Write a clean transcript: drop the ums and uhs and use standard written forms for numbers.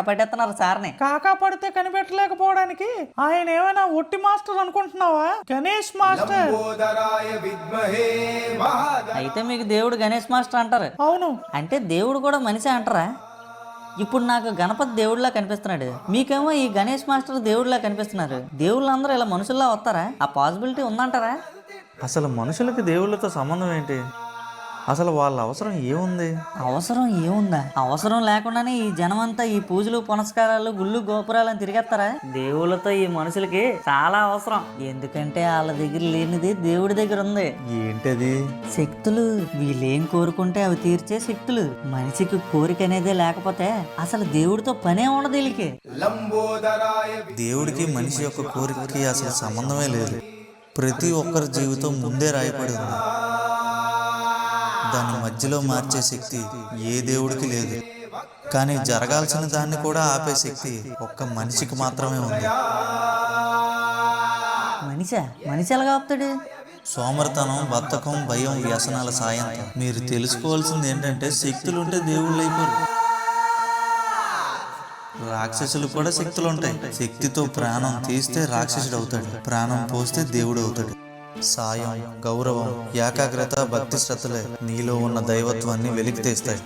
పట్టేస్తున్నారు సార్ని. కాకా పడితే కనిపెట్టలేకపోవడానికి ఆయన ఏమైనా ఒట్టి మాస్టర్ అనుకుంటున్నావా? గణేష్ మాస్టర్. అయితే మీకు దేవుడు గణేష్ మాస్టర్ అంటారు. అవును. అంటే దేవుడు కూడా మనిషి అంటారా? ఇప్పుడు నాకు గణపతి దేవుడిలా కనిపిస్తున్నాడు, మీకేమో ఈ గణేష్ మాస్టర్ దేవుడిలా కనిపిస్తున్నారు. దేవుళ్ళందరూ ఇలా మనుషుల్లా వస్తారా? ఆ పాసిబిలిటీ ఉందంటారా? అసలు మనుషులకి దేవుళ్ళతో సంబంధం ఏంటి? అసలు వాళ్ళ అవసరం ఏముంది? అవసరం ఏముందా? అవసరం లేకుండానే ఈ జనమంతా ఈ పూజలు పునస్కారాలు గుళ్ళు గోపురాలను తిరిగేస్తారా? దేవుళ్ళతో ఈ మనుషులకి చాలా అవసరం. ఎందుకంటే వాళ్ళ దగ్గర లేనిది దేవుడి దగ్గర ఉంది. ఏంటది? శక్తులు. వీళ్ళేం కోరుకుంటే అవి తీర్చే శక్తులు. మనిషికి కోరిక అనేదే లేకపోతే అసలు దేవుడితో పనే ఉండదు వీళ్ళకి. దేవుడికి మనిషి యొక్క కోరికకి అసలు సంబంధమే లేదు. ప్రతి ఒక్కరి జీవితం ముందే రాయబడి ఉంది. దాన్ని మధ్యలో మార్చే శక్తి ఏ దేవుడికి లేదు. కానీ జరగాల్సిన దాన్ని కూడా ఆపే శక్తి ఒక్క మనిషికి మాత్రమే ఉంది. మనిషి ఎలాగా ఆపుతాడు? సోమరితనం, బద్ధకం, భయం, వ్యసనాల సాయంతో. మీరు తెలుసుకోవాల్సింది ఏంటంటే శక్తులుంటే దేవుళ్ళు అయిపోరు. రాక్షసులు కూడా శక్తులు ఉంటాయి. శక్తితో ప్రాణం తీస్తే రాక్షసుడు అవుతాడు, ప్రాణం పోస్తే దేవుడు అవుతాడు. సాయం, గౌరవం, ఏకాగ్రత, భక్తి శ్రద్ధలే నీలో ఉన్న దైవత్వాన్ని వెలికి తీస్తాయి.